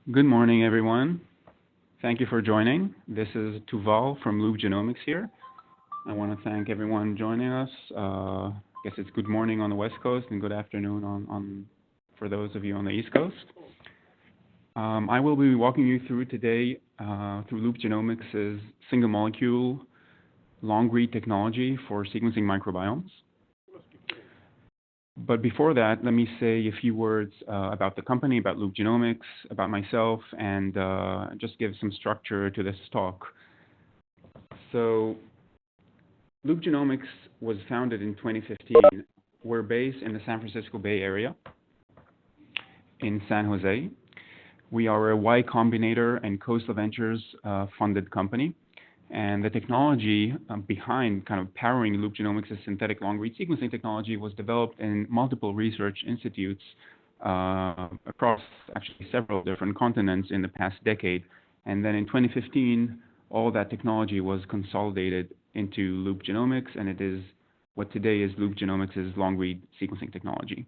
Good morning, everyone. Thank you for joining. This is Tuval from Loop Genomics here. I want to thank everyone joining us. I guess it's good morning on the West Coast and good afternoon for those of you on the East Coast. I will be walking you through today through Loop Genomics' single molecule long read technology for sequencing microbiomes. But before that, let me say a few words about the company, about Loop Genomics, about myself, and just give some structure to this talk. So, Loop Genomics was founded in 2015. We're based in the San Francisco Bay Area, in San Jose. We are a Y Combinator and Coastal Ventures funded company. And the technology behind kind of powering Loop Genomics' synthetic long-read sequencing technology was developed in multiple research institutes across actually several different continents in the past decade. And then in 2015, all that technology was consolidated into Loop Genomics, and it is what today is Loop Genomics' long-read sequencing technology.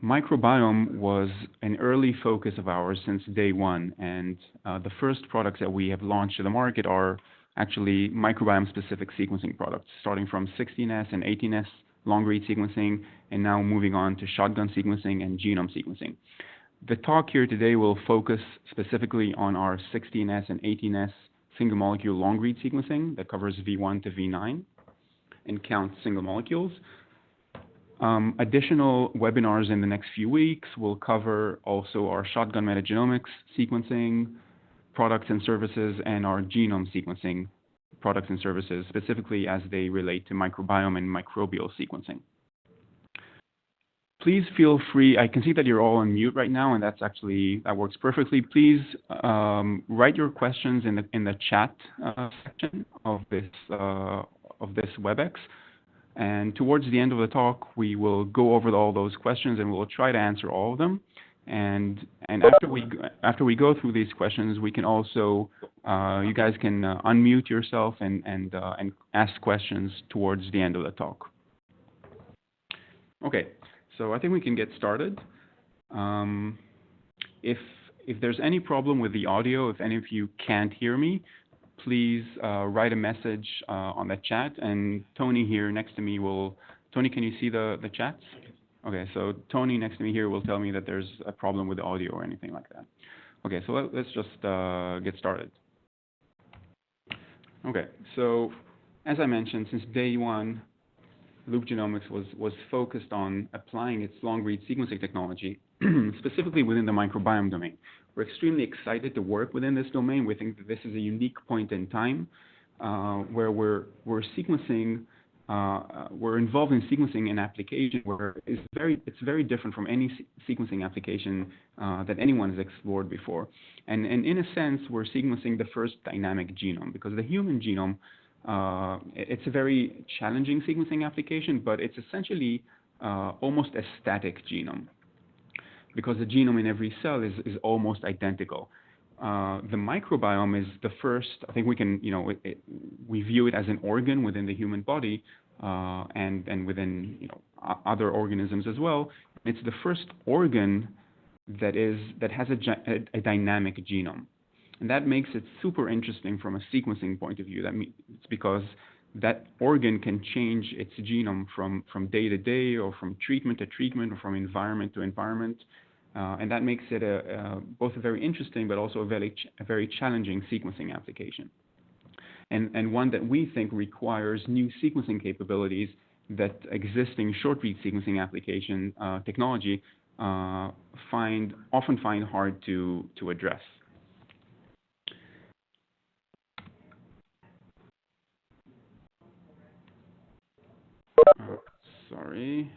Microbiome was an early focus of ours since day one, and the first products that we have launched to the market are actually microbiome-specific sequencing products, starting from 16S and 18S long-read sequencing, and now moving on to shotgun sequencing and genome sequencing. The talk here today will focus specifically on our 16S and 18S single-molecule long-read sequencing that covers V1 to V9 and counts single molecules. Additional webinars in the next few weeks will cover also our shotgun metagenomics sequencing products and services and our genome sequencing products and services, specifically as they relate to microbiome and microbial sequencing. Please feel free, I can see that you're all on mute right now, and that works perfectly. Please write your questions in the chat section of this WebEx. And towards the end of the talk, we will go over all those questions and we'll try to answer all of them. And after we go through these questions, we can also you guys can unmute yourself and ask questions towards the end of the talk. Okay, so I think we can get started. If there's any problem with the audio, if any of you can't hear me, please write a message on the chat, and Tony here next to me will. Tony, can you see the chats? Okay, so Tony next to me here will tell me that there's a problem with the audio or anything like that. Okay, so let's just get started. Okay, so as I mentioned, since day one, Loop Genomics was focused on applying its long-read sequencing technology, specifically within the microbiome domain. We're extremely excited to work within this domain. We think that this is a unique point in time where we're sequencing. We're involved in sequencing an application where it's very different from any sequencing application that anyone has explored before. And in a sense, we're sequencing the first dynamic genome, because the human genome, it's a very challenging sequencing application, but it's essentially almost a static genome, because the genome in every cell is almost identical. The microbiome is the first. I think we can, we view it as an organ within the human body, and within other organisms as well. It's the first organ that has a dynamic genome, and that makes it super interesting from a sequencing point of view. It's because that organ can change its genome from day to day, or from treatment to treatment, or from environment to environment. And that makes it both a very interesting but also a very challenging sequencing application. And one that we think requires new sequencing capabilities that existing short-read sequencing application technology often find hard to address. Sorry.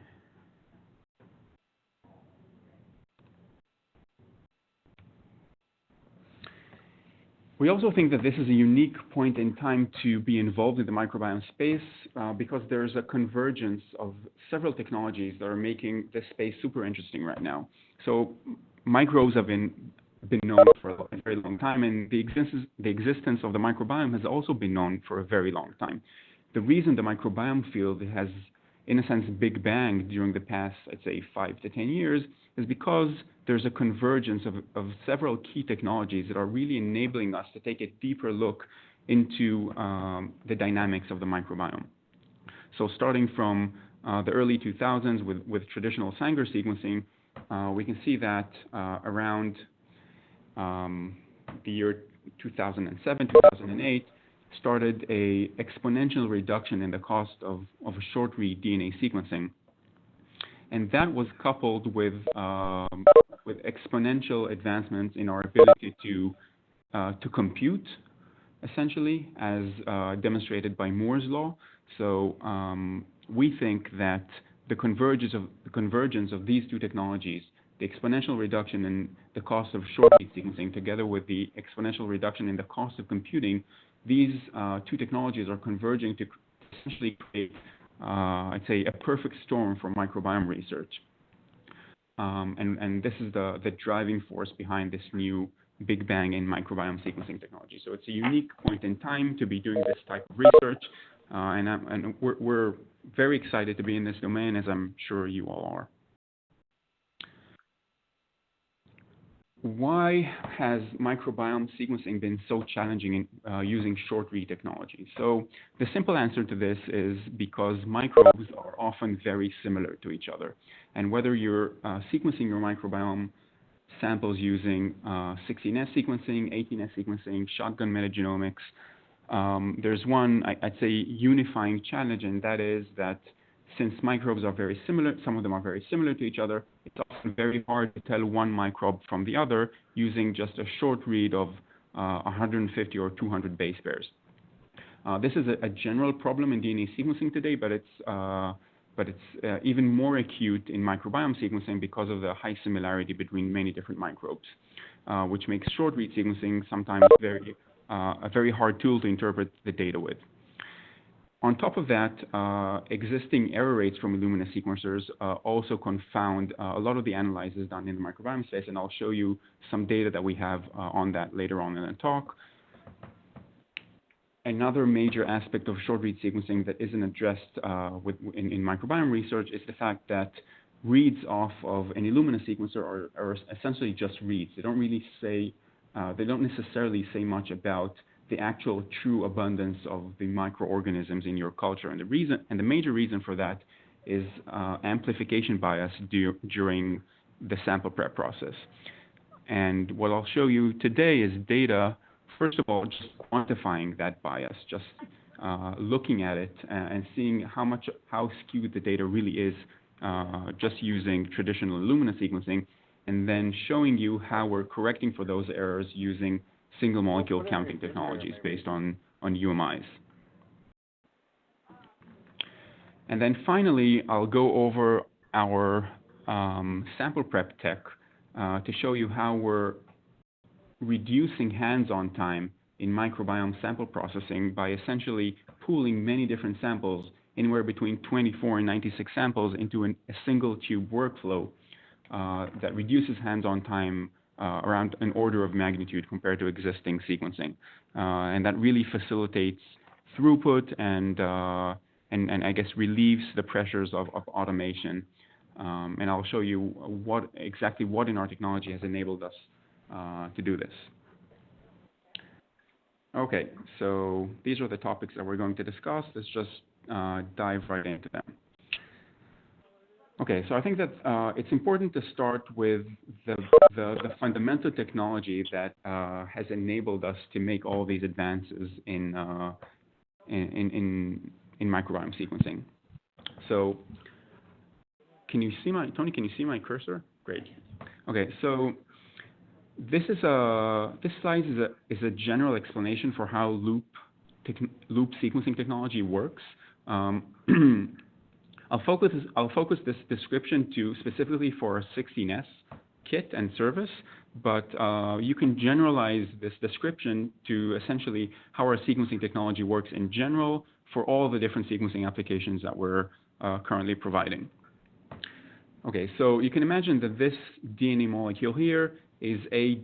We also think that this is a unique point in time to be involved in the microbiome space because there's a convergence of several technologies that are making this space super interesting right now. So microbes have been known for a very long time, and the existence of the microbiome has also been known for a very long time. The reason the microbiome field has, in a sense, big bang during the past, I'd say, 5 to 10 years is because there's a convergence of several key technologies that are really enabling us to take a deeper look into the dynamics of the microbiome. So starting from the early 2000s with traditional Sanger sequencing, we can see that around the year 2007, 2008, started a exponential reduction in the cost of a short-read DNA sequencing. And that was coupled with exponential advancements in our ability to compute, essentially, as demonstrated by Moore's law. So we think that the convergence of these two technologies, the exponential reduction in the cost of short-read sequencing, together with the exponential reduction in the cost of computing, these two technologies are converging to essentially create, I'd say, a perfect storm for microbiome research. And this is the driving force behind this new big bang in microbiome sequencing technology. So it's a unique point in time to be doing this type of research, and we're very excited to be in this domain, as I'm sure you all are. Why has microbiome sequencing been so challenging in using short-read technology? So the simple answer to this is because microbes are often very similar to each other. And whether you're sequencing your microbiome samples using 16S sequencing, 18S sequencing, shotgun metagenomics, there's one, I'd say, unifying challenge, and that is that since microbes are very similar, some of them are very similar to each other, it's often very hard to tell one microbe from the other using just a short read of 150 or 200 base pairs. This is a general problem in DNA sequencing today, but it's even more acute in microbiome sequencing because of the high similarity between many different microbes, which makes short read sequencing sometimes a very hard tool to interpret the data with. On top of that, existing error rates from Illumina sequencers also confound a lot of the analyses done in the microbiome space, and I'll show you some data that we have on that later on in the talk. Another major aspect of short-read sequencing that isn't addressed in microbiome research is the fact that reads off of an Illumina sequencer are essentially just reads. They don't really say, they don't necessarily say much about the actual true abundance of the microorganisms in your culture. And the major reason for that is amplification bias during the sample prep process. And what I'll show you today is data, first of all, just quantifying that bias, just looking at it and seeing how skewed the data really is just using traditional Illumina sequencing, and then showing you how we're correcting for those errors using single molecule counting technologies based on UMIs. And then finally, I'll go over our sample prep tech to show you how we're reducing hands-on time in microbiome sample processing by essentially pooling many different samples, anywhere between 24 and 96 samples, into a single tube workflow that reduces hands-on time around an order of magnitude compared to existing sequencing. And that really facilitates throughput and I guess relieves the pressures of automation. And I'll show you exactly what in our technology has enabled us to do this. Okay, so these are the topics that we're going to discuss. Let's just dive right into them. Okay, so I think that it's important to start with the fundamental technology that has enabled us to make all these advances in microbiome sequencing. So, Tony? Can you see my cursor? Great. Okay, so this slide is a general explanation for how loop sequencing technology works. I'll focus this description specifically for a 16S kit and service, but you can generalize this description to essentially how our sequencing technology works in general for all the different sequencing applications that we're currently providing. Okay, so you can imagine that this DNA molecule here is a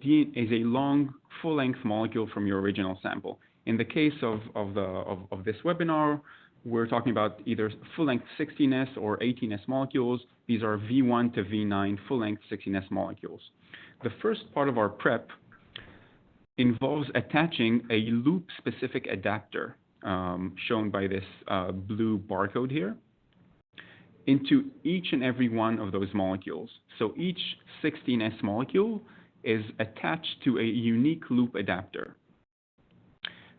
long, full-length molecule from your original sample. In the case of this webinar, we're talking about either full-length 16S or 18S molecules. These are V1 to V9 full-length 16S molecules. The first part of our prep involves attaching a loop-specific adapter, shown by this blue barcode here, into each and every one of those molecules. So each 16S molecule is attached to a unique loop adapter.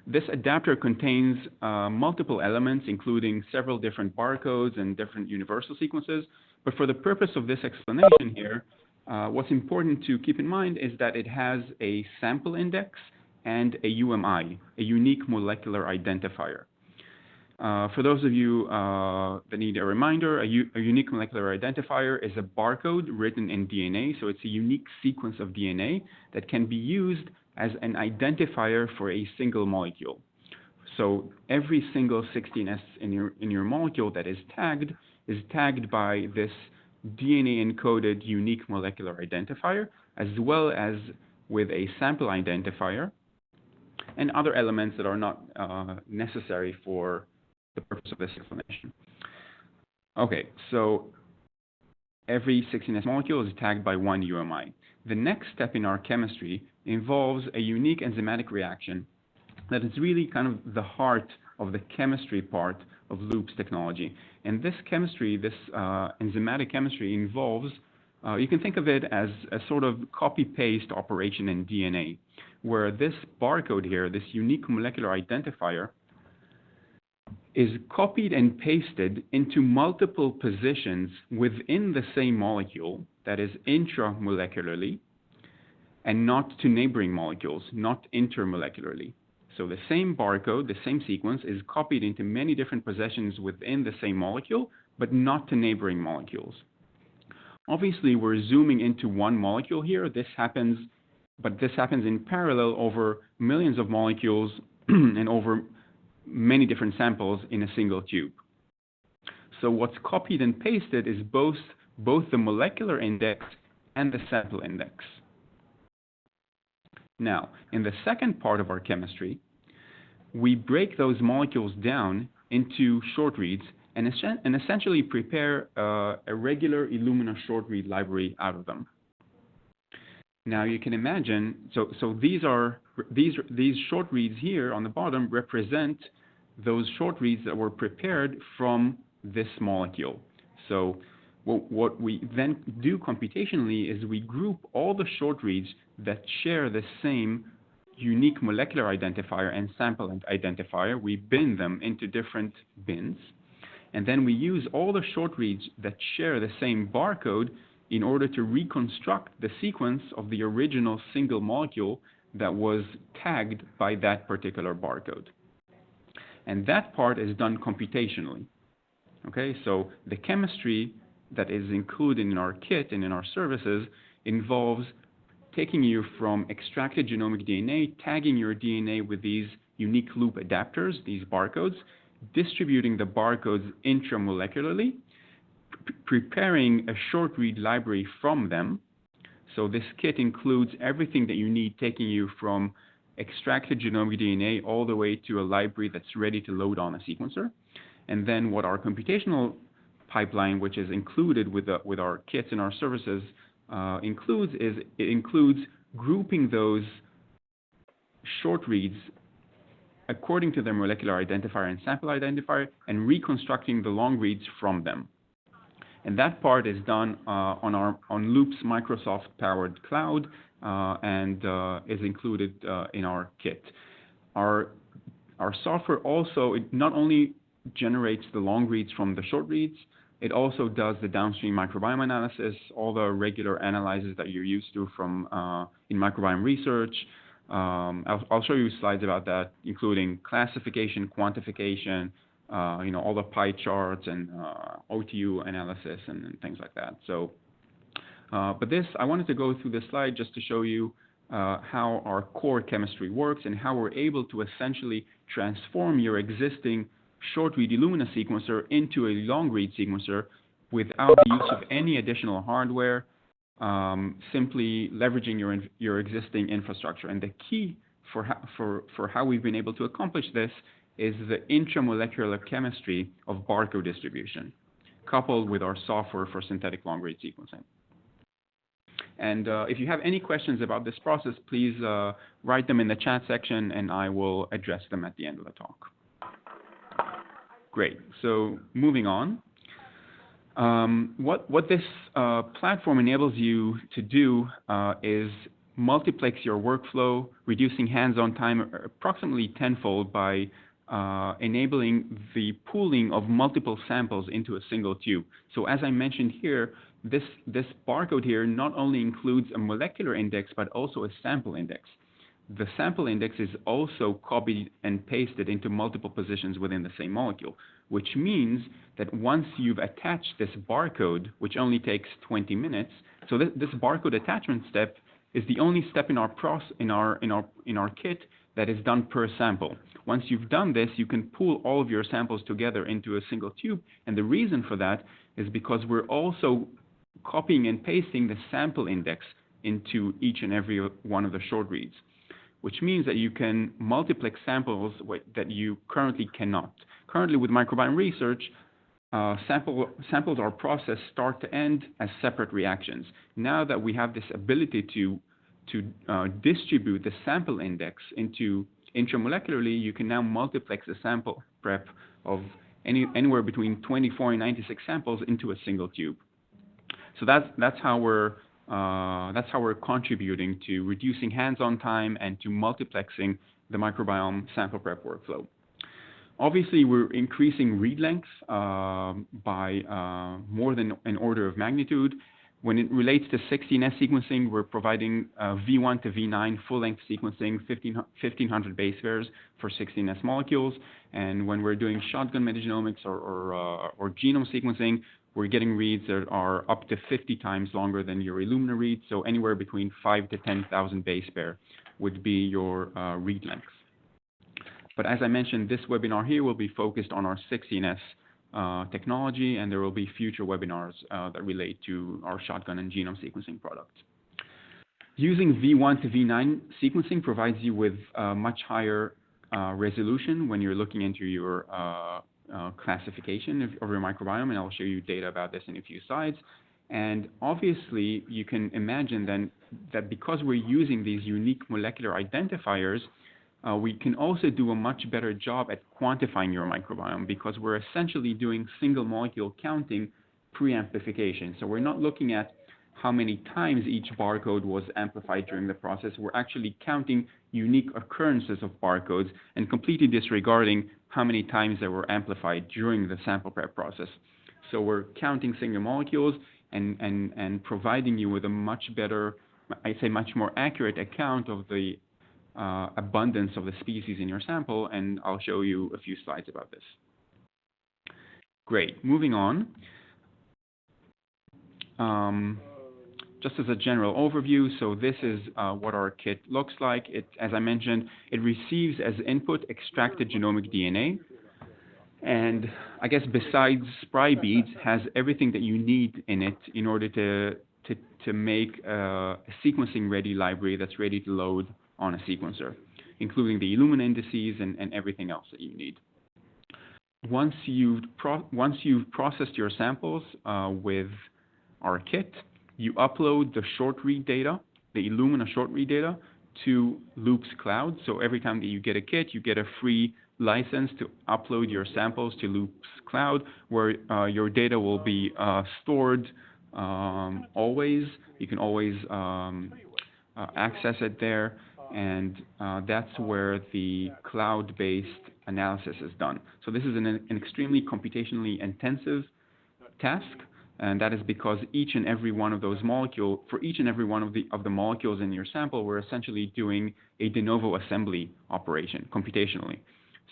This adapter contains multiple elements, including several different barcodes and different universal sequences. But for the purpose of this explanation here, what's important to keep in mind is that it has a sample index and a UMI, a unique molecular identifier. For those of you that need a reminder, a unique molecular identifier is a barcode written in DNA. So it's a unique sequence of DNA that can be used as an identifier for a single molecule. So every single 16S in your molecule that is tagged by this DNA-encoded unique molecular identifier, as well as with a sample identifier and other elements that are not necessary for the purpose of this explanation. Okay, so every 16S molecule is tagged by one UMI. The next step in our chemistry involves a unique enzymatic reaction that is really kind of the heart of the chemistry part of Loop's technology. And this chemistry, this enzymatic chemistry involves, you can think of it as a sort of copy-paste operation in DNA, where this barcode here, this unique molecular identifier, is copied and pasted into multiple positions within the same molecule, that is intramolecularly, and not to neighboring molecules, not intermolecularly. So the same barcode, the same sequence, is copied into many different positions within the same molecule, but not to neighboring molecules. Obviously, we're zooming into one molecule here. This happens in parallel over millions of molecules and over many different samples in a single tube. So what's copied and pasted is both the molecular index and the sample index. Now, in the second part of our chemistry, we break those molecules down into short reads and essentially prepare a regular Illumina short read library out of them. Now you can imagine, so these short reads here on the bottom represent those short reads that were prepared from this molecule. So what we then do computationally is we group all the short reads that share the same unique molecular identifier and sample identifier. We bin them into different bins, and then we use all the short reads that share the same barcode in order to reconstruct the sequence of the original single molecule that was tagged by that particular barcode. And that part is done computationally. Okay, so the chemistry that is included in our kit and in our services involves taking you from extracted genomic DNA, tagging your DNA with these unique loop adapters, these barcodes, distributing the barcodes intramolecularly, preparing a short read library from them. So this kit includes everything that you need, taking you from extracted genomic DNA all the way to a library that's ready to load on a sequencer. And then what our computational pipeline, which is included with our kits and our services, includes grouping those short reads according to their molecular identifier and sample identifier and reconstructing the long reads from them. And that part is done on Loop's Microsoft-powered cloud and is included in our kit. Our software also, it not only generates the long reads from the short reads, it also does the downstream microbiome analysis, all the regular analyses that you're used to from in microbiome research. I'll show you slides about that, including classification, quantification, all the pie charts and OTU analysis and things like that. So, but I wanted to go through this slide just to show you how our core chemistry works and how we're able to essentially transform your existing short-read Illumina sequencer into a long-read sequencer without the use of any additional hardware, simply leveraging your existing infrastructure. And the key for how we've been able to accomplish this is the intramolecular chemistry of barcode distribution, coupled with our software for synthetic long-read sequencing. And if you have any questions about this process, please write them in the chat section, and I will address them at the end of the talk. Great. So moving on. What this platform enables you to do is multiplex your workflow, reducing hands-on time approximately tenfold by enabling the pooling of multiple samples into a single tube. So as I mentioned here, this barcode here not only includes a molecular index, but also a sample index. The sample index is also copied and pasted into multiple positions within the same molecule, which means that once you've attached this barcode, which only takes 20 minutes, so this barcode attachment step is the only step in our kit that is done per sample. Once you've done this, you can pool all of your samples together into a single tube, and the reason for that is because we're also copying and pasting the sample index into each and every one of the short reads, which means that you can multiplex samples that you currently cannot. Currently, with microbiome research, samples are processed start to end as separate reactions. Now that we have this ability to distribute the sample index into intramolecularly, you can now multiplex a sample prep of anywhere between 24 and 96 samples into a single tube. So that's how we're contributing to reducing hands-on time and to multiplexing the microbiome sample prep workflow. Obviously, we're increasing read length by more than an order of magnitude. When it relates to 16S sequencing, we're providing V1 to V9 full-length sequencing, 1,500 base pairs for 16S molecules. And when we're doing shotgun metagenomics or genome sequencing, we're getting reads that are up to 50 times longer than your Illumina reads, so anywhere between 5,000 to 10,000 base pair would be your read length. But as I mentioned, this webinar here will be focused on our 16S technology, and there will be future webinars that relate to our shotgun and genome sequencing products. Using V1 to V9 sequencing provides you with much higher resolution when you're looking into your classification of your microbiome, and I'll show you data about this in a few slides. And obviously, you can imagine then that because we're using these unique molecular identifiers, we can also do a much better job at quantifying your microbiome, because we're essentially doing single molecule counting pre-amplification. So we're not looking at how many times each barcode was amplified during the process. We're actually counting unique occurrences of barcodes and completely disregarding how many times they were amplified during the sample prep process. So we're counting single molecules and providing you with a much better, I'd say much more accurate account of the abundance of the species in your sample, and I'll show you a few slides about this. Great, moving on. Just as a general overview, so this is what our kit looks like. As I mentioned, it receives as input extracted genomic DNA, and I guess besides spry beads, has everything that you need in it in order to make a sequencing-ready library that's ready to load on a sequencer, including the Illumina indices and everything else that you need. Once you've processed your samples with our kit, you upload the short read data, the Illumina short read data, to Loop's cloud. So every time that you get a kit, you get a free license to upload your samples to Loop's cloud, where your data will be stored always. You can always access it there, and that's where the cloud-based analysis is done. So this is an extremely computationally intensive task, and that is because each and every one of those molecules, for each and every one of the molecules in your sample, we're essentially doing a de novo assembly operation computationally.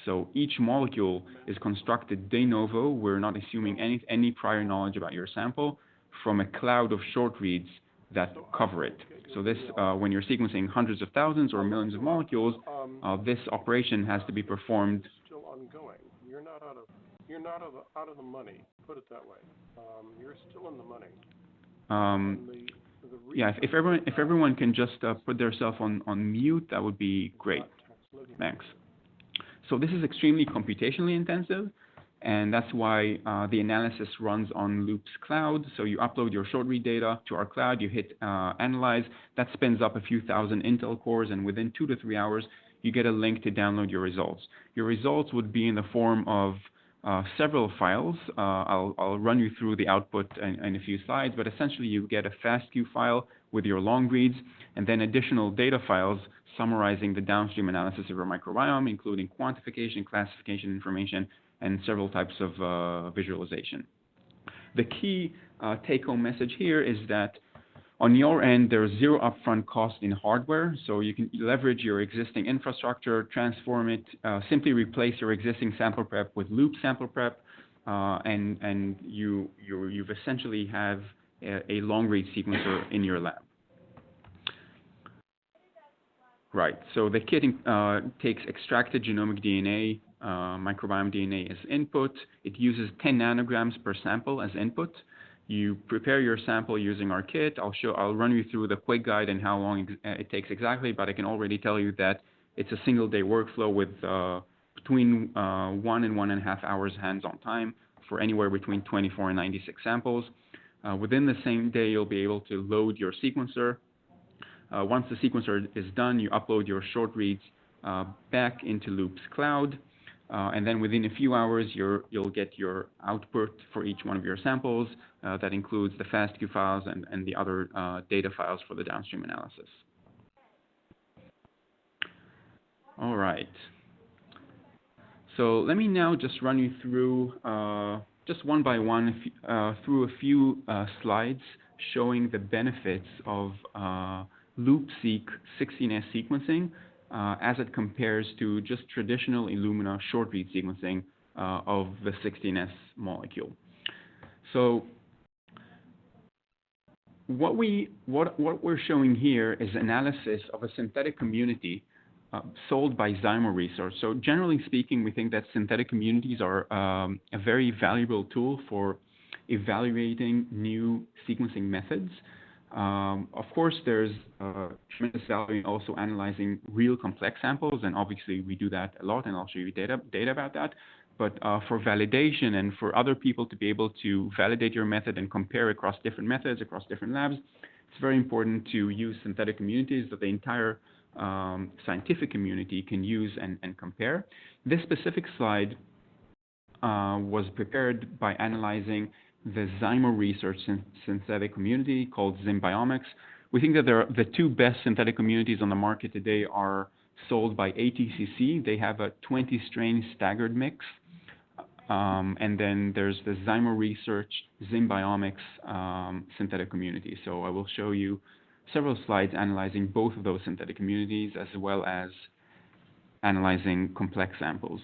So each molecule is constructed de novo. We're not assuming any prior knowledge about your sample from a cloud of short reads that cover it. So this, when you're sequencing hundreds of thousands or millions of molecules, this operation has to be performed. Still ongoing. You're not out of the money. Put it that way. You're still in the money. Yeah. If everyone can just put themselves on mute, that would be great. Thanks. So this is extremely computationally intensive, and that's why the analysis runs on Loop's cloud. So you upload your short read data to our cloud, you hit analyze, that spins up a few thousand Intel cores, and within 2 to 3 hours, you get a link to download your results. Your results would be in the form of several files. I'll run you through the output in a few slides, but essentially you get a FASTQ file with your long reads, and then additional data files summarizing the downstream analysis of your microbiome, including quantification, classification information, and several types of visualization. The key take-home message here is that on your end, there's zero upfront cost in hardware, so you can leverage your existing infrastructure, transform it, simply replace your existing sample prep with Loop sample prep, and you've essentially have a long-read sequencer in your lab. Right, so the kit takes extracted genomic DNA, microbiome DNA as input. It uses 10 nanograms per sample as input. You prepare your sample using our kit. I'll run you through the quick guide and how long it takes exactly, but I can already tell you that it's a single-day workflow with between 1 and 1.5 hours hands-on time for anywhere between 24 and 96 samples. Within the same day, you'll be able to load your sequencer. Once the sequencer is done, you upload your short reads back into Loop's cloud. And then within a few hours, you'll get your output for each one of your samples. That includes the FASTQ files and the other data files for the downstream analysis. All right. So let me now just run you through, just one by one, through a few slides showing the benefits of LoopSeq 16S sequencing as it compares to just traditional Illumina short read sequencing of the 16S molecule. So what we're showing here is analysis of a synthetic community sold by Zymo Research. So generally speaking, we think that synthetic communities are a very valuable tool for evaluating new sequencing methods. Of course, there's tremendous value in also analyzing real complex samples, and obviously we do that a lot, and I'll show you data about that. But for validation and for other people to be able to validate your method and compare across different methods, across different labs, it's very important to use synthetic communities that the entire scientific community can use and compare. This specific slide was prepared by analyzing the Zymo Research synthetic community called Genomics. We think that the two best synthetic communities on the market today are sold by ATCC. They have a 20-strain staggered mix. And then there's the Zymo Research Genomics synthetic community. So I will show you several slides analyzing both of those synthetic communities as well as analyzing complex samples.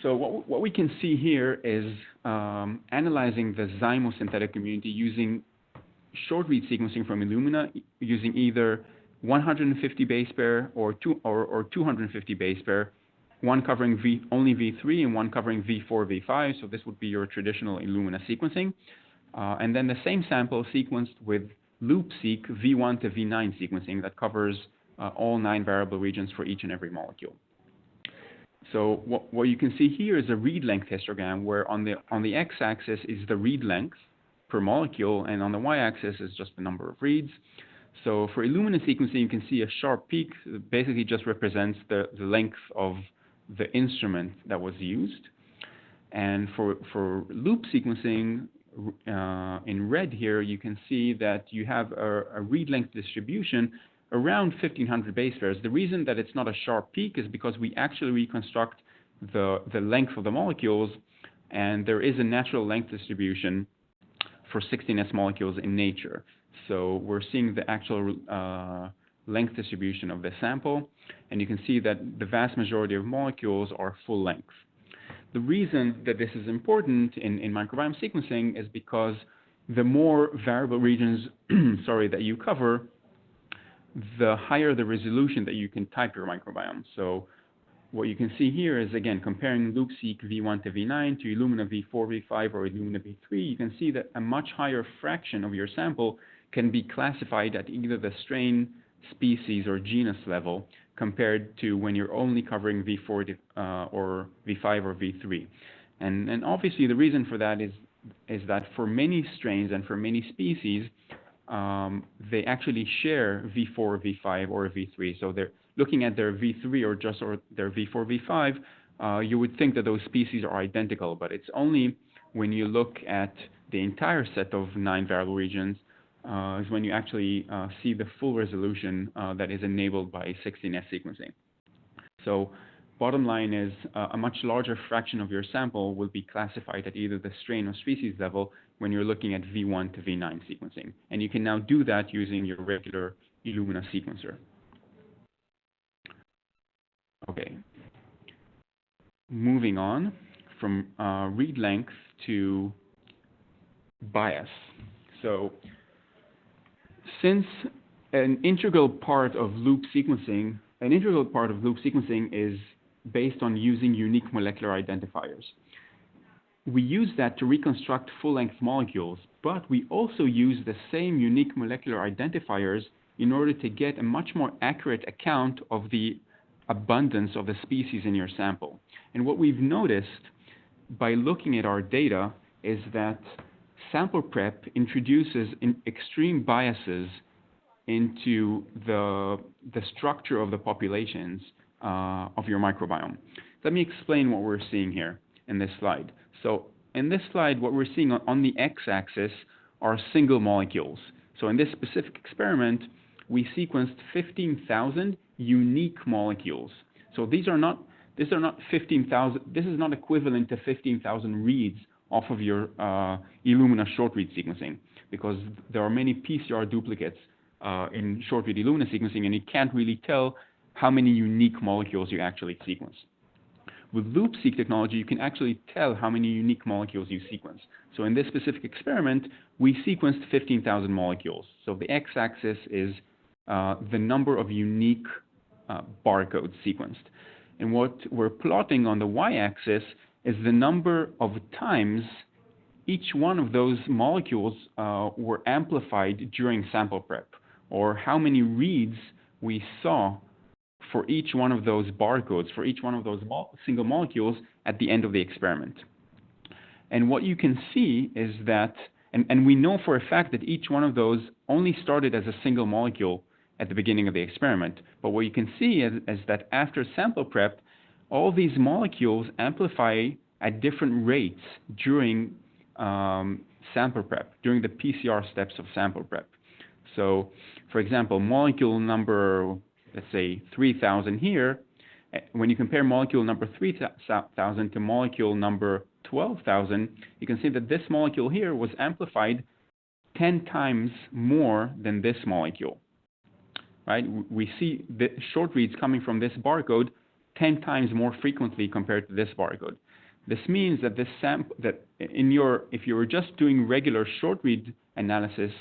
So what we can see here is analyzing the Zymo synthetic community using short read sequencing from Illumina using either 150 base pair or 250 base pair, one covering only V3 and one covering V4, V5. So this would be your traditional Illumina sequencing. And then the same sample sequenced with LoopSeq V1 to V9 sequencing that covers all 9 variable regions for each and every molecule. So what you can see here is a read length histogram where on the x-axis is the read length per molecule, and on the y-axis is just the number of reads. So for Illumina sequencing, you can see a sharp peak. It basically just represents the length of the instrument that was used. And for loop sequencing, in red here, you can see that you have a read length distribution around 1,500 base pairs. The reason that it's not a sharp peak is because we actually reconstruct the length of the molecules, and there is a natural length distribution for 16S molecules in nature. So we're seeing the actual length distribution of the sample, and you can see that the vast majority of molecules are full length. The reason that this is important in microbiome sequencing is because the more variable regions that you cover, the higher the resolution that you can type your microbiome. So what you can see here is, again, comparing LoopSeq V1 to V9 to Illumina V4, V5, or Illumina V3, you can see that a much higher fraction of your sample can be classified at either the strain species or genus level compared to when you're only covering V4 or V5 or V3. And obviously the reason for that is that for many strains and for many species, they actually share V4, V5, or V3. So they're looking at their V3 or their V4, V5, you would think that those species are identical, but it's only when you look at the entire set of 9 variable regions is when you actually see the full resolution that is enabled by 16S sequencing. So bottom line is a much larger fraction of your sample will be classified at either the strain or species level when you're looking at V1 to V9 sequencing. And you can now do that using your regular Illumina sequencer. Okay. Moving on from read length to bias. So since an integral part of loop sequencing is based on using unique molecular identifiers. We use that to reconstruct full-length molecules, but we also use the same unique molecular identifiers in order to get a much more accurate account of the abundance of the species in your sample. And what we've noticed by looking at our data is that sample prep introduces extreme biases into the structure of the populations of your microbiome. Let me explain what we're seeing here in this slide. So in this slide, what we're seeing on the x-axis are single molecules. So in this specific experiment, we sequenced 15,000 unique molecules. So these are not 15,000. This is not equivalent to 15,000 reads off of your Illumina short read sequencing, because there are many PCR duplicates in short read Illumina sequencing, and you can't really tell how many unique molecules you actually sequence. With LoopSeq technology, you can actually tell how many unique molecules you sequence. So in this specific experiment, we sequenced 15,000 molecules. So the x-axis is the number of unique barcodes sequenced. And what we're plotting on the y-axis is the number of times each one of those molecules were amplified during sample prep, or how many reads we saw for each one of those barcodes, for each one of those single molecules at the end of the experiment. And what you can see is that, and we know for a fact that each one of those only started as a single molecule at the beginning of the experiment. But what you can see is that after sample prep, all these molecules amplify at different rates during sample prep, during the PCR steps of sample prep. So, for example, molecule number, let's say 3,000 here, when you compare molecule number 3,000 to molecule number 12,000, you can see that this molecule here was amplified 10 times more than this molecule. Right? We see the short reads coming from this barcode 10 times more frequently compared to this barcode. This means that if you were just doing regular short read analysis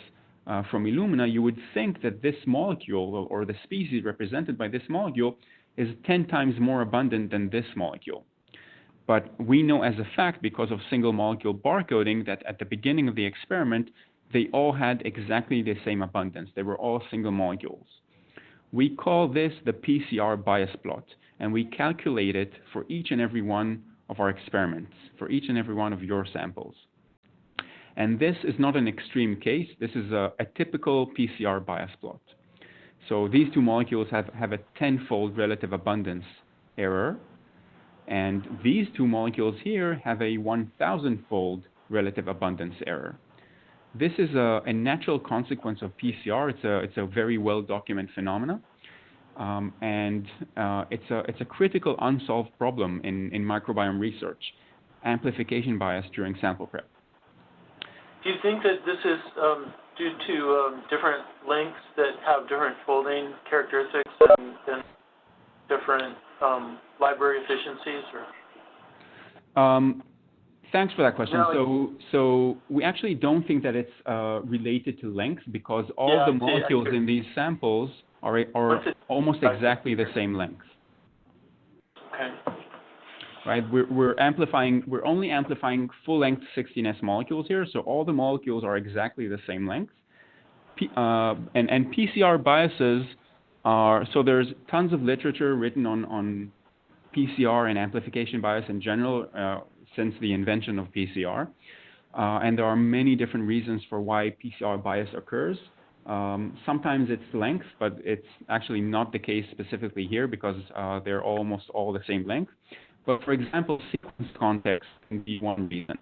from Illumina, you would think that this molecule, or the species represented by this molecule, is 10 times more abundant than this molecule. But we know as a fact, because of single molecule barcoding, that at the beginning of the experiment, they all had exactly the same abundance. They were all single molecules. We call this the PCR bias plot, and we calculate it for each and every one of our experiments, for each and every one of your samples. And this is not an extreme case. This is a typical PCR bias plot. So these two molecules have a 10-fold relative abundance error, and these two molecules here have a 1,000-fold relative abundance error. This is a natural consequence of PCR. It's a very well-documented phenomenon, and it's a critical unsolved problem in microbiome research: amplification bias during sample prep. Do you think that this is due to different lengths that have different folding characteristics and different library efficiencies? Or? Thanks for that question. So we actually don't think that it's related to length, because all the molecules in these samples are almost exactly the same length. Okay. Right? We're only amplifying full-length 16S molecules here, so all the molecules are exactly the same length. And PCR biases So there's tons of literature written on PCR and amplification bias in general since the invention of PCR. And there are many different reasons for why PCR bias occurs. Sometimes it's length, but it's actually not the case specifically here because they're almost all the same length. But for example, sequence context can be one reason.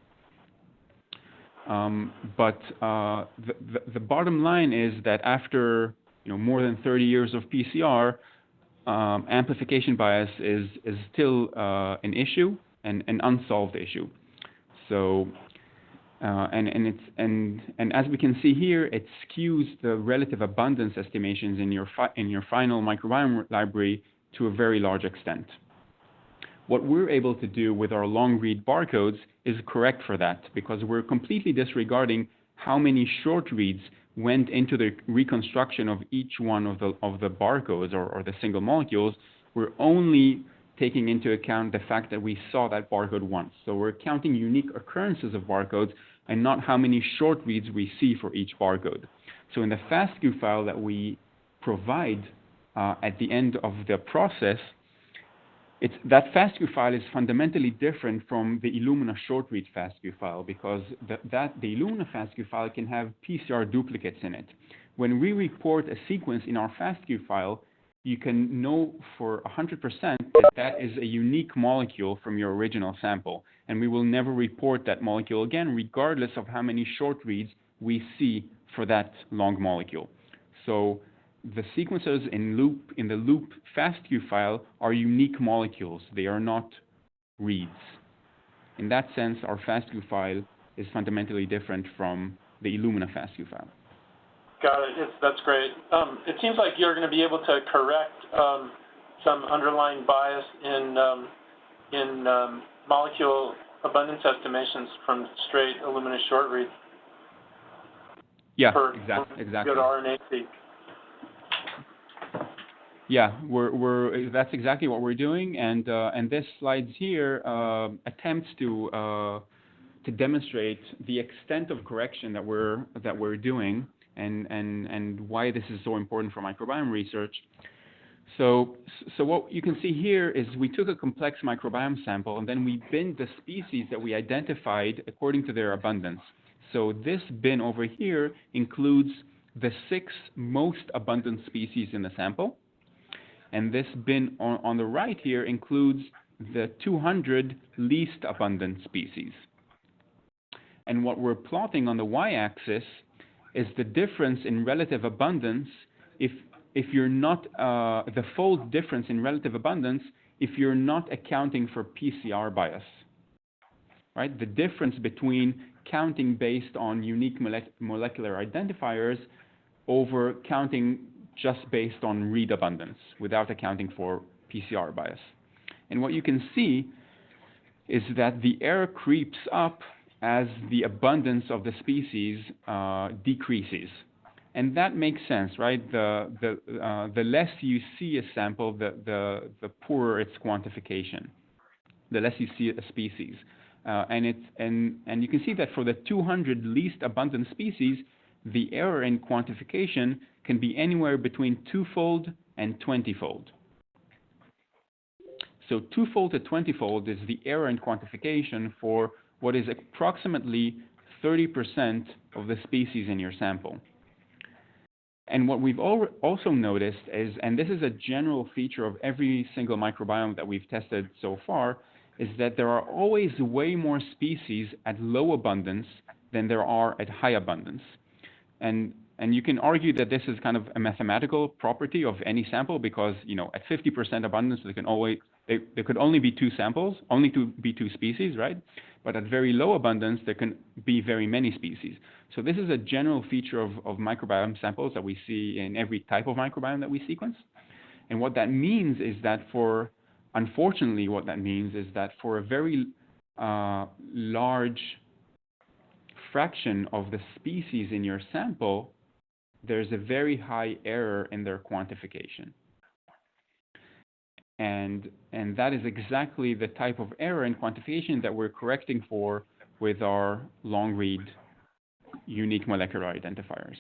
But the bottom line is that after more than 30 years of PCR, amplification bias is still an issue, and an unsolved issue. So, and as we can see here, it skews the relative abundance estimations in your final microbiome library to a very large extent. What we're able to do with our long-read barcodes is correct for that, because we're completely disregarding how many short reads went into the reconstruction of each one of the barcodes or the single molecules. We're only taking into account the fact that we saw that barcode once. So we're counting unique occurrences of barcodes and not how many short reads we see for each barcode. So in the FASTQ file that we provide at the end of the process, that FASTQ file is fundamentally different from the Illumina short read FASTQ file, because the Illumina FASTQ file can have PCR duplicates in it. When we report a sequence in our FASTQ file, you can know for 100% that that is a unique molecule from your original sample, and we will never report that molecule again, regardless of how many short reads we see for that long molecule. So the sequences in the Loop FASTQ file are unique molecules. They are not reads. In that sense, our FASTQ file is fundamentally different from the Illumina FASTQ file. Got it. That's great. It seems like you're going to be able to correct some underlying bias in molecule abundance estimations from straight Illumina short read. Yeah, exactly. Good RNA-seq. Yeah, that's exactly what we're doing, and this slide here attempts to demonstrate the extent of correction that we're doing, and why this is so important for microbiome research. So what you can see here is we took a complex microbiome sample, and then we binned the species that we identified according to their abundance. So this bin over here includes the 6 most abundant species in the sample. And this bin on the right here includes the 200 least abundant species. And what we're plotting on the y-axis is the difference in relative abundance if you're not, the fold difference in relative abundance if you're not accounting for PCR bias, right? The difference between counting based on unique molecular identifiers over counting just based on read abundance without accounting for PCR bias. And what you can see is that the error creeps up as the abundance of the species decreases. And that makes sense, right? The less you see a sample, the poorer its quantification, the less you see a species. And you can see that for the 200 least abundant species, the error in quantification can be anywhere between 2-fold and 20-fold. So 2-fold to 20-fold is the error in quantification for what is approximately 30% of the species in your sample. And what we've also noticed is, and this is a general feature of every single microbiome that we've tested so far, is that there are always way more species at low abundance than there are at high abundance. And you can argue that this is kind of a mathematical property of any sample, because at 50% abundance there could only be 2 samples, only to be 2 species, right? But at very low abundance there can be very many species. So this is a general feature of microbiome samples that we see in every type of microbiome that we sequence. And what that means is that unfortunately what that means is that for a very large fraction of the species in your sample, there's a very high error in their quantification. And that is exactly the type of error in quantification that we're correcting for with our long-read unique molecular identifiers.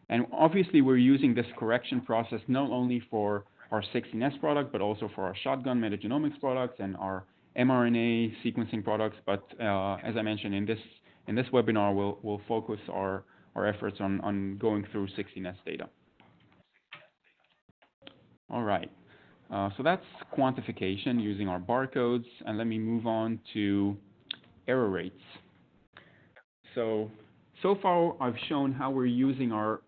And obviously, we're using this correction process not only for our 16S product, but also for our shotgun metagenomics products and our mRNA sequencing products. But as I mentioned, in this webinar, we'll focus our efforts on going through 16S data. All right. So that's quantification using our barcodes. And let me move on to error rates. So far, I've shown how we're using our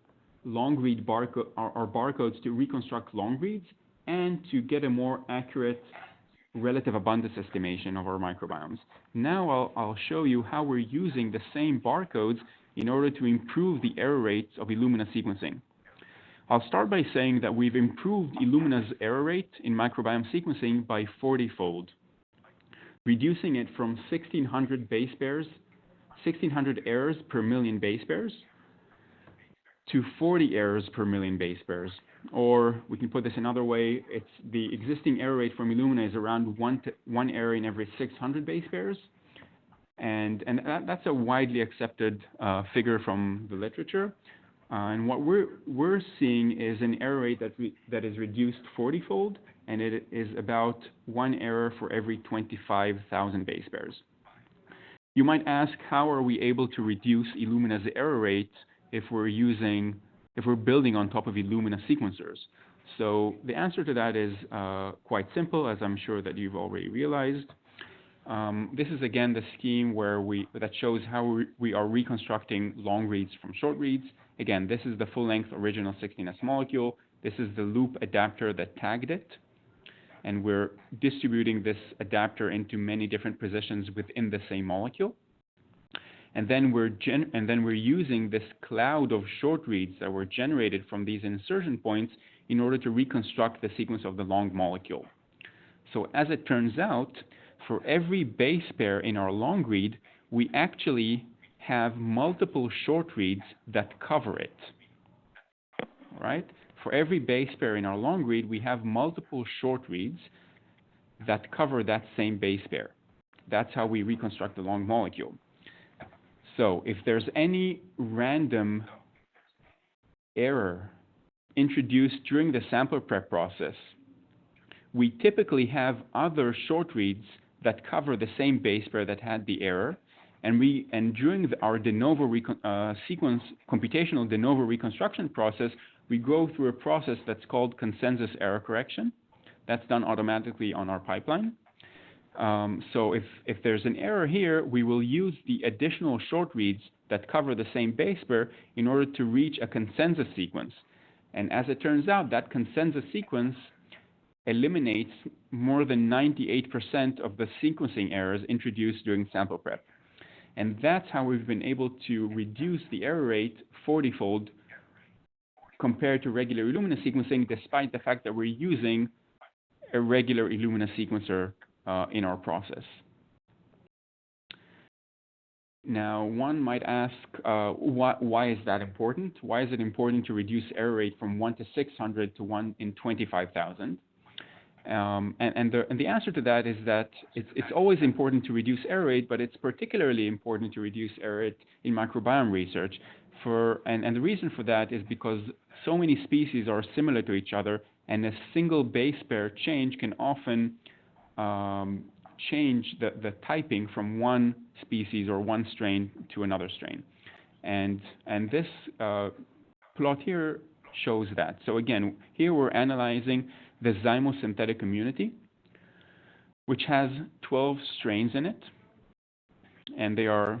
long-read barcodes to reconstruct long reads and to get a more accurate relative abundance estimation of our microbiomes. Now I'll show you how we're using the same barcodes in order to improve the error rates of Illumina sequencing. I'll start by saying that we've improved Illumina's error rate in microbiome sequencing by 40-fold, reducing it from 1,600 errors per million base pairs to 40 errors per million base pairs. Or we can put this another way, it's the existing error rate from Illumina is around one error in every 600 base pairs. And that's a widely accepted figure from the literature. And what we're seeing is an error rate that is reduced 40-fold, and it is about one error for every 25,000 base pairs. You might ask, how are we able to reduce Illumina's error rate if we're building on top of Illumina sequencers? So the answer to that is quite simple, as I'm sure that you've already realized. This is again the scheme that shows how we are reconstructing long reads from short reads. Again, this is the full-length original 16S molecule. This is the loop adapter that tagged it. And we're distributing this adapter into many different positions within the same molecule. And then we're using this cloud of short reads that were generated from these insertion points in order to reconstruct the sequence of the long molecule. So as it turns out, for every base pair in our long read, we actually have multiple short reads that cover it. All right? For every base pair in our long read, we have multiple short reads that cover that same base pair. That's how we reconstruct the long molecule. So if there's any random error introduced during the sample prep process, we typically have other short reads that cover the same base pair that had the error. And during our de novo computational de novo reconstruction process, we go through a process that's called consensus error correction. That's done automatically on our pipeline. So if there's an error here, we will use the additional short reads that cover the same base pair in order to reach a consensus sequence. And as it turns out, that consensus sequence eliminates more than 98% of the sequencing errors introduced during sample prep. And that's how we've been able to reduce the error rate 40-fold compared to regular Illumina sequencing, despite the fact that we're using a regular Illumina sequencer in our process. Now, one might ask, why is that important? Why is it important to reduce error rate from 1 to 600 to 1 in 25,000? And the answer to that is that it's always important to reduce error rate, but it's particularly important to reduce error rate in microbiome research. And the reason for that is because so many species are similar to each other, and a single base pair change can often change the typing from one species or one strain to another strain. And this plot here shows that. So again, here we're analyzing the zymosynthetic community, which has 12 strains in it, and they are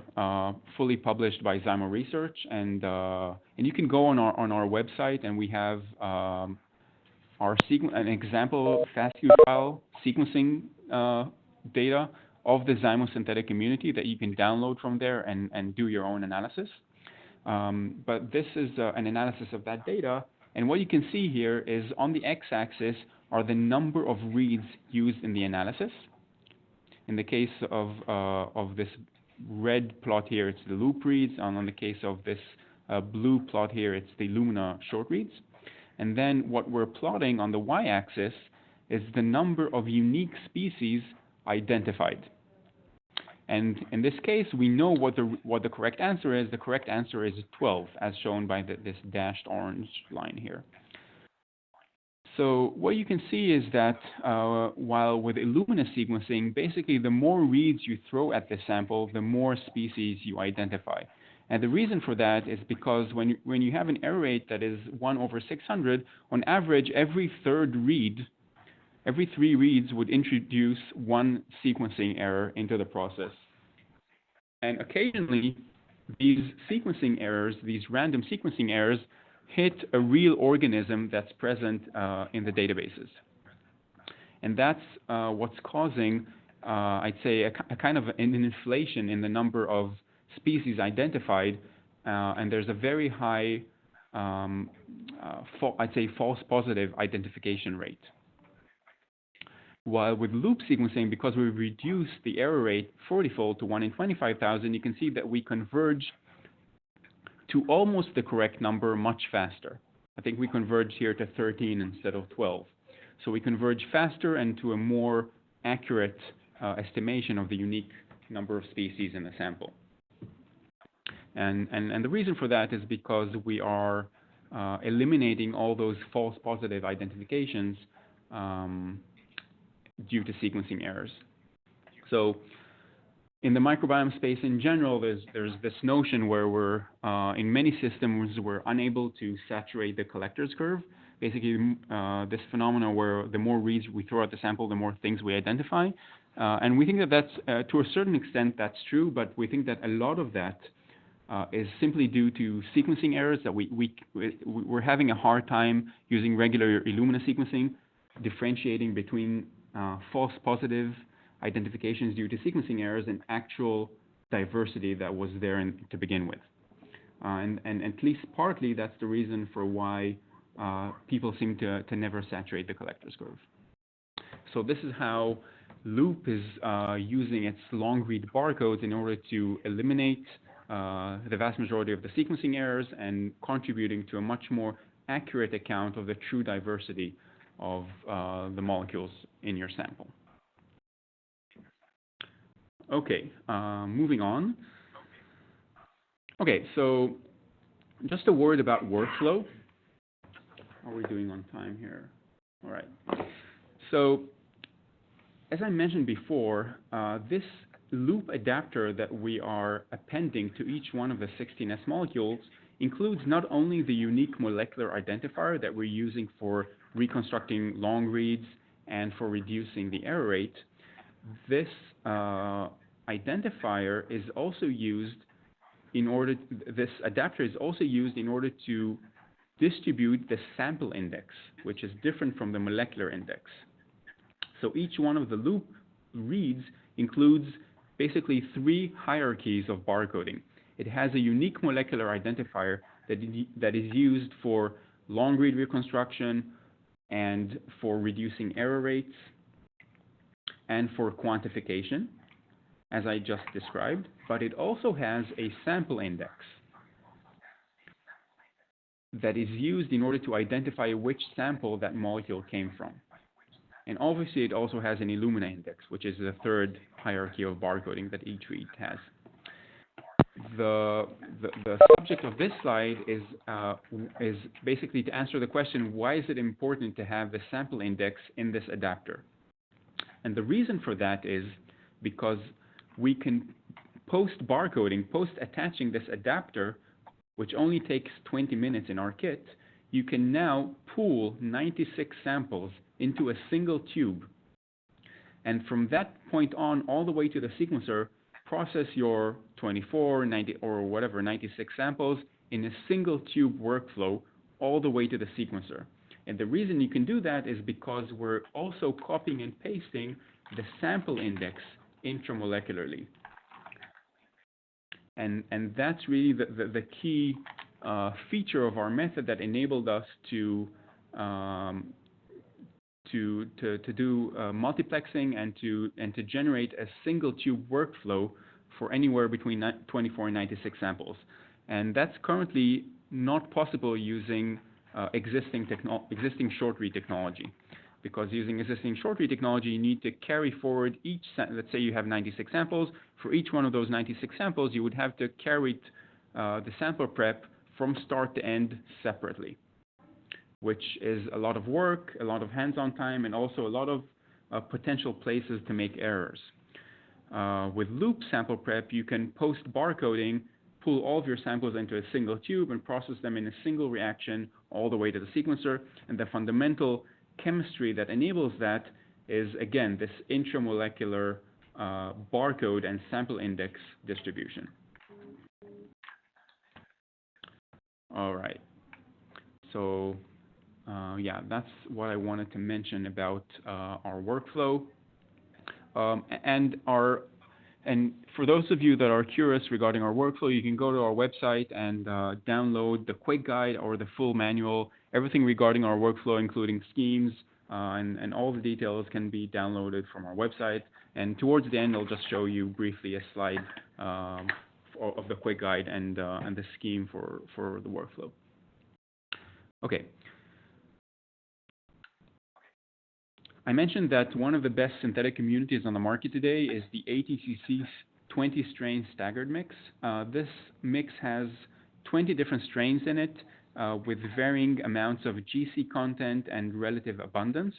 fully published by Zymo Research. And you can go on our website, and we have an example FASTQ file sequencing data of the zymosynthetic community that you can download from there and do your own analysis. But this is an analysis of that data. And what you can see here is on the x-axis are the number of reads used in the analysis. In the case of this red plot here, it's the loop reads. And on the case of this blue plot here, it's the Illumina short reads. And then what we're plotting on the y-axis is the number of unique species identified. And in this case, we know what the correct answer is. The correct answer is 12, as shown by this dashed orange line here. So what you can see is that while with Illumina sequencing, basically the more reads you throw at the sample, the more species you identify. And the reason for that is because when you have an error rate that is 1/600, on average, every 3 reads would introduce one sequencing error into the process. And occasionally, these sequencing errors, these random sequencing errors, hit a real organism that's present in the databases. And that's what's causing, I'd say, a kind of an inflation in the number of species identified, and there's a very high, I'd say, false positive identification rate. While with loop sequencing, because we reduced the error rate 40-fold to 1 in 25,000, you can see that we converge to almost the correct number much faster. I think we converged here to 13 instead of 12. So we converge faster and to a more accurate estimation of the unique number of species in the sample. And the reason for that is because we are eliminating all those false positive identifications due to sequencing errors. So in the microbiome space in general, there's this notion where we're, in many systems, we're unable to saturate the collector's curve. Basically, this phenomenon where the more reads we throw at the sample, the more things we identify. And we think that that's, to a certain extent, that's true, but we think that a lot of that is simply due to sequencing errors, that we're having a hard time using regular Illumina sequencing, differentiating between false positive identifications due to sequencing errors and actual diversity that was there to begin with. And at least partly that's the reason for why people seem to never saturate the collector's curve. So this is how Loop is using its long read barcodes in order to eliminate the vast majority of the sequencing errors and contributing to a much more accurate account of the true diversity of the molecules in your sample. Okay, moving on. Okay, so just a word about workflow. How are we doing on time here? All right. So as I mentioned before, this loop adapter that we are appending to each one of the 16S molecules includes not only the unique molecular identifier that we're using for reconstructing long reads and for reducing the error rate. This identifier is also used this adapter is also used in order to distribute the sample index, which is different from the molecular index. So each one of the loop reads includes basically 3 hierarchies of barcoding. It has a unique molecular identifier that is used for long read reconstruction and for reducing error rates and for quantification, as I just described, but it also has a sample index that is used in order to identify which sample that molecule came from. And obviously it also has an Illumina index, which is the 3rd hierarchy of barcoding that each read has. The subject of this slide is basically to answer the question, why is it important to have the sample index in this adapter? And the reason for that is because we can post-attaching this adapter, which only takes 20 minutes in our kit, you can now pool 96 samples into a single tube. And from that point on, all the way to the sequencer, process your 24, 90, or whatever, 96 samples in a single tube workflow all the way to the sequencer. And the reason you can do that is because we're also copying and pasting the sample index intramolecularly. And that's really the key feature of our method that enabled us to do multiplexing and to generate a single tube workflow for anywhere between 24 and 96 samples. And that's currently not possible using existing short read technology. because using existing short-read technology, you need to carry forward each, let's say you have 96 samples. For each one of those 96 samples, you would have to carry the sample prep from start to end separately, which is a lot of work, a lot of hands-on time, and also a lot of potential places to make errors. With Loop sample prep, you can post barcoding, pull all of your samples into a single tube and process them in a single reaction all the way to the sequencer. And the fundamental chemistry that enables that is, again, this intramolecular barcode and sample index distribution. All right. So yeah, that's what I wanted to mention about our workflow. And for those of you that are curious regarding our workflow, you can go to our website and download the quick guide or the full manual. Everything regarding our workflow, including schemes, and all the details can be downloaded from our website. And towards the end, I'll just show you briefly a slide of the quick guide and the scheme for the workflow. Okay. I mentioned that one of the best synthetic communities on the market today is the ATCC 20-strain staggered mix. This mix has 20 different strains in it with varying amounts of GC content and relative abundance.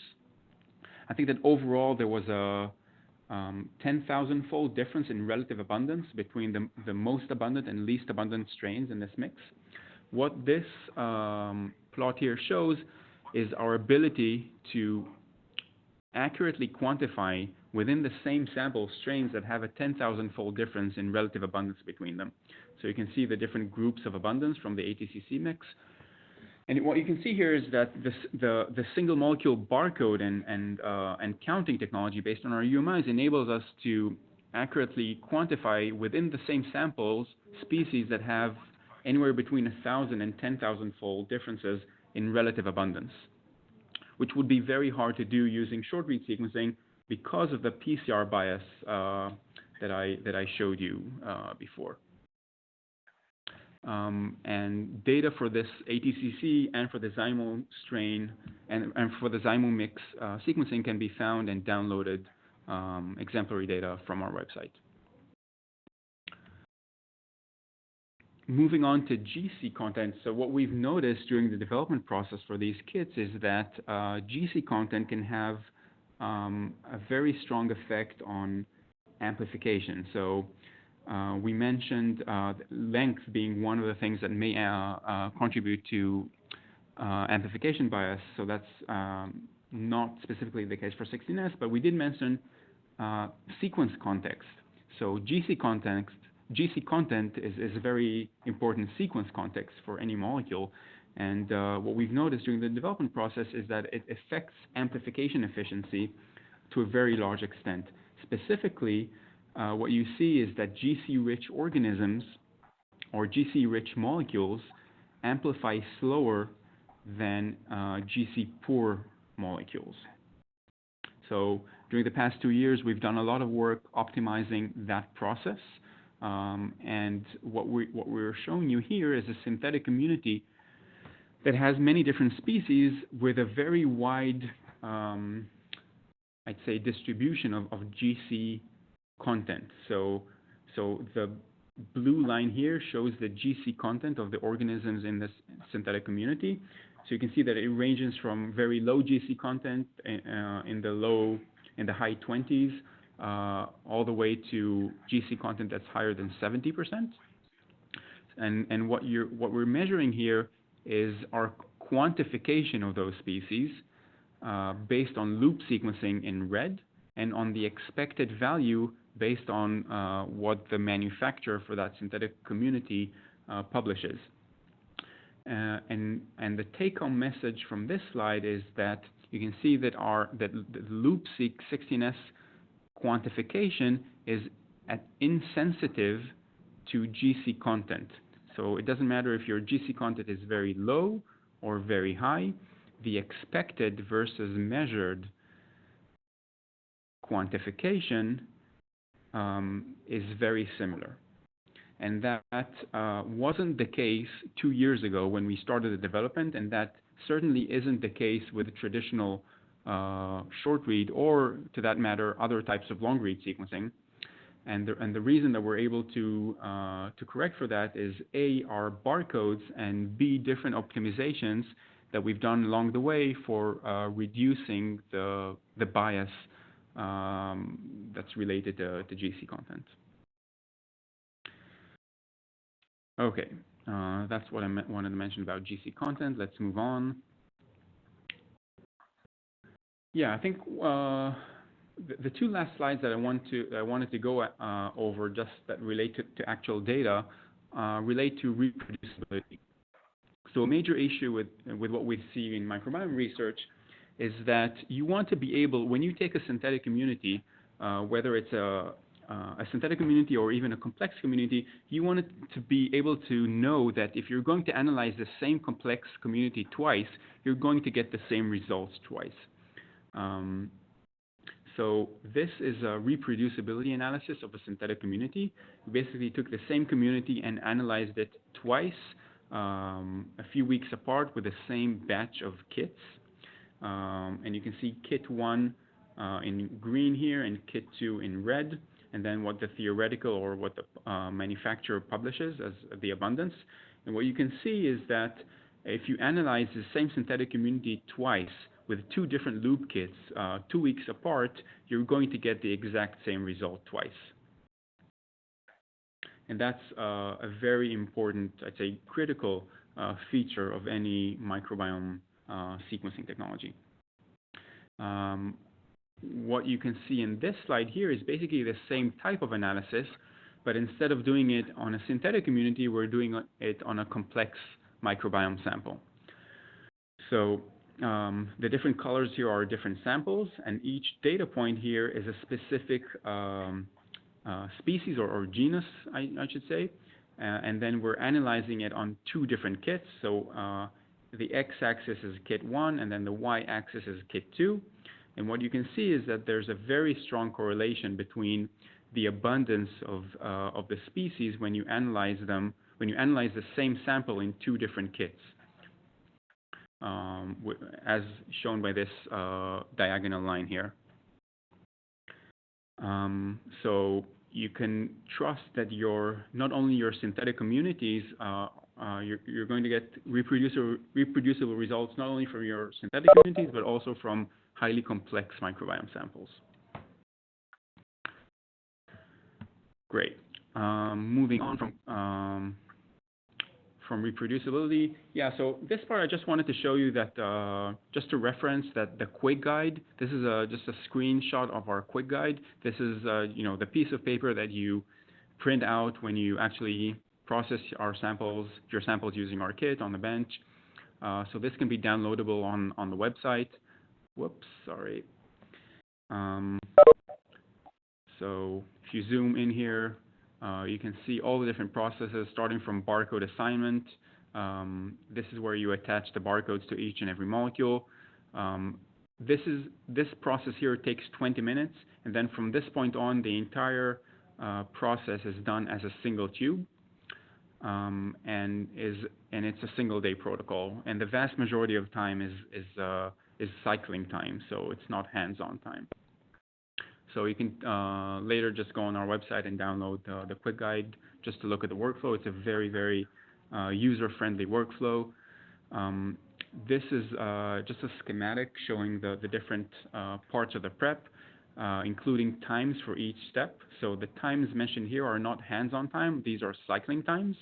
I think that overall there was a 10,000-fold difference in relative abundance between the most abundant and least abundant strains in this mix. What this plot here shows is our ability to accurately quantify within the same sample strains that have a 10,000-fold difference in relative abundance between them. So you can see the different groups of abundance from the ATCC mix. And what you can see here is that the single molecule barcode and counting technology based on our UMIs enables us to accurately quantify within the same samples species that have anywhere between 1,000 and 10,000-fold differences in relative abundance, which would be very hard to do using short-read sequencing because of the PCR bias that I showed you before. And data for this ATCC and for the Zymo strain and for the Zymo mix sequencing can be found and downloaded exemplary data from our website. Moving on to GC content. So what we've noticed during the development process for these kits is that GC content can have a very strong effect on amplification. So we mentioned length being one of the things that may contribute to amplification bias. So that's not specifically the case for 16S, but we did mention sequence context. So GC content is a very important sequence context for any molecule. And what we've noticed during the development process is that it affects amplification efficiency to a very large extent. Specifically, what you see is that GC-rich organisms or GC-rich molecules amplify slower than GC-poor molecules. So during the past 2 years, we've done a lot of work optimizing that process. And what we're showing you here is a synthetic community that has many different species with a very wide, I'd say, distribution of GC content. So the blue line here shows the GC content of the organisms in this synthetic community. So you can see that it ranges from very low GC content in the high 20s all the way to GC content that's higher than 70%. And what we're measuring here is our quantification of those species based on loop sequencing in red and on the expected value based on what the manufacturer for that synthetic community publishes. And the take-home message from this slide is that you can see that the LoopSeq 16S quantification is insensitive to GC content. So it doesn't matter if your GC content is very low or very high, the expected versus measured quantification is very similar. And that wasn't the case 2 years ago when we started the development, and that certainly isn't the case with traditional short read, or to that matter, other types of long read sequencing. And the reason that we're able to correct for that is A, our barcodes, and B, different optimizations that we've done along the way for reducing the bias that's related to GC content. Okay, that's what I wanted to mention about GC content. Let's move on. Yeah, I think the two last slides that I wanted to go over, just that relate to actual data, relate to reproducibility. So a major issue with what we see in microbiome research is that you want to be able, when you take a synthetic community, whether it's a synthetic community or even a complex community, you want it to be able to know that if you're going to analyze the same complex community twice, you're going to get the same results twice. So this is a reproducibility analysis of a synthetic community. We basically took the same community and analyzed it twice, a few weeks apart, with the same batch of kits. And you can see kit 1 in green here and kit 2 in red, and then what the theoretical or what the manufacturer publishes as the abundance. And what you can see is that if you analyze the same synthetic community twice with 2 different loop kits 2 weeks apart, you're going to get the exact same result twice. And that's a very important, I'd say, critical feature of any microbiome sequencing technology. What you can see in this slide here is basically the same type of analysis, but instead of doing it on a synthetic community, we're doing it on a complex microbiome sample. So the different colors here are different samples, and each data point here is a specific species or genus, I should say, and then we're analyzing it on 2 different kits. So the x-axis is kit 1, and then the y-axis is kit 2. And what you can see is that there's a very strong correlation between the abundance of the species when you analyze them, when you analyze the same sample in 2 different kits, as shown by this diagonal line here. So you can trust that not only your synthetic communities, you're going to get reproducible results not only from your synthetic communities, but also from highly complex microbiome samples. Great. Moving on from reproducibility. Yeah, so this part I just wanted to show you that, just to reference that the quick guide, this is just a screenshot of our quick guide. This is, the piece of paper that you print out when you actually process your samples using our kit on the bench. So this can be downloadable on the website. Whoops, sorry. So if you zoom in here, you can see all the different processes starting from barcode assignment. This is where you attach the barcodes to each and every molecule. This process here takes 20 minutes, and then from this point on, the entire process is done as a single tube, and it's a single day protocol. And the vast majority of time is cycling time, so it's not hands-on time. So you can later just go on our website and download the quick guide just to look at the workflow. It's a very, very user-friendly workflow. This is just a schematic showing the different parts of the prep, including times for each step. So the times mentioned here are not hands-on time. These are cycling times.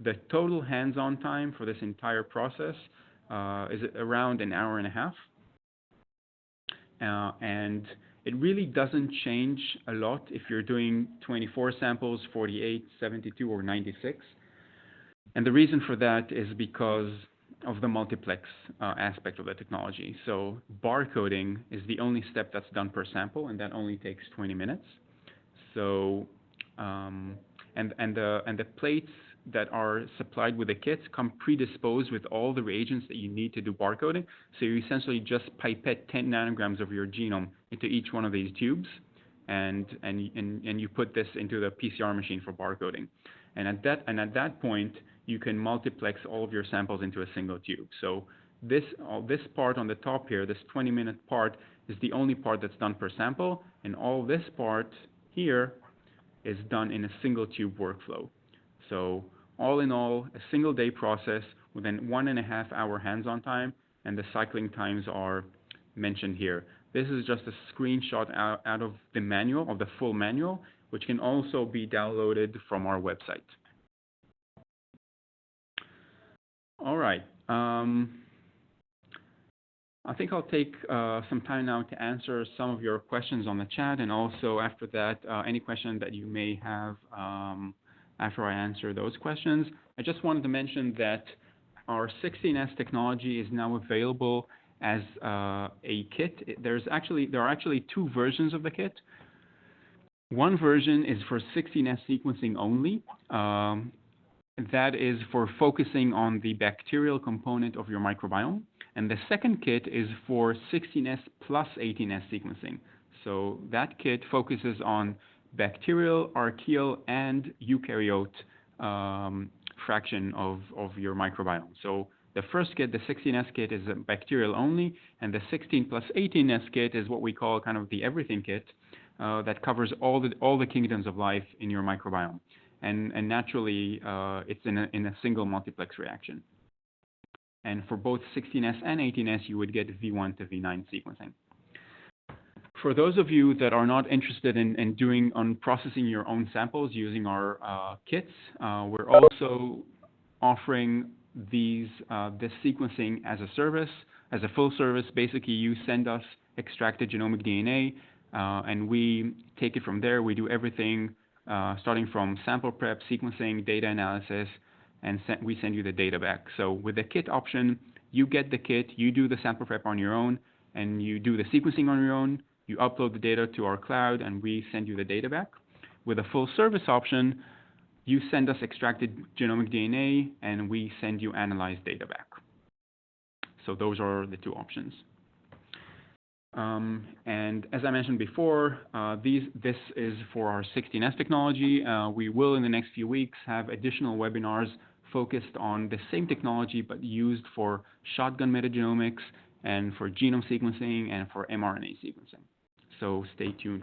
The total hands-on time for this entire process is around an hour and a half. And it really doesn't change a lot if you're doing 24 samples, 48, 72, or 96. And the reason for that is because of the multiplex aspect of the technology. So barcoding is the only step that's done per sample, and that only takes 20 minutes. So and the plates that are supplied with the kits come predisposed with all the reagents that you need to do barcoding. So you essentially just pipette 10 nanograms of your genome into each one of these tubes, and you put this into the PCR machine for barcoding. And at that point, you can multiplex all of your samples into a single tube. So this part on the top here, this 20-minute part, is the only part that's done per sample, and all this part here is done in a single tube workflow. So all in all, a single day process within 1.5 hour hands-on time, and the cycling times are mentioned here. This is just a screenshot out of the manual, of the full manual, which can also be downloaded from our website. All right. I think I'll take some time now to answer some of your questions on the chat, and also after that, any question that you may have after I answer those questions. I just wanted to mention that our 16S technology is now available as a kit. There are actually two versions of the kit. One version is for 16S sequencing only. That is for focusing on the bacterial component of your microbiome. And the second kit is for 16S plus 18S sequencing. So that kit focuses on bacterial, archaeal, and eukaryote fraction of your microbiome. So the first kit, the 16S kit, is bacterial only, and the 16 plus 18S kit is what we call kind of the everything kit that covers all the kingdoms of life in your microbiome. And naturally, it's in a single multiplex reaction. And for both 16S and 18S, you would get V1 to V9 sequencing. For those of you that are not interested in processing your own samples using our kits, we're also offering this sequencing as a service, as a full service. Basically, you send us extracted genomic DNA, and we take it from there. We do everything starting from sample prep, sequencing, data analysis, and we send you the data back. So with the kit option, you get the kit, you do the sample prep on your own, and you do the sequencing on your own. You upload the data to our cloud, and we send you the data back. With a full service option, you send us extracted genomic DNA, and we send you analyzed data back. So those are the two options. And as I mentioned before, this is for our 16S technology. We will, in the next few weeks, have additional webinars focused on the same technology, but used for shotgun metagenomics and for genome sequencing and for mRNA sequencing. So stay tuned for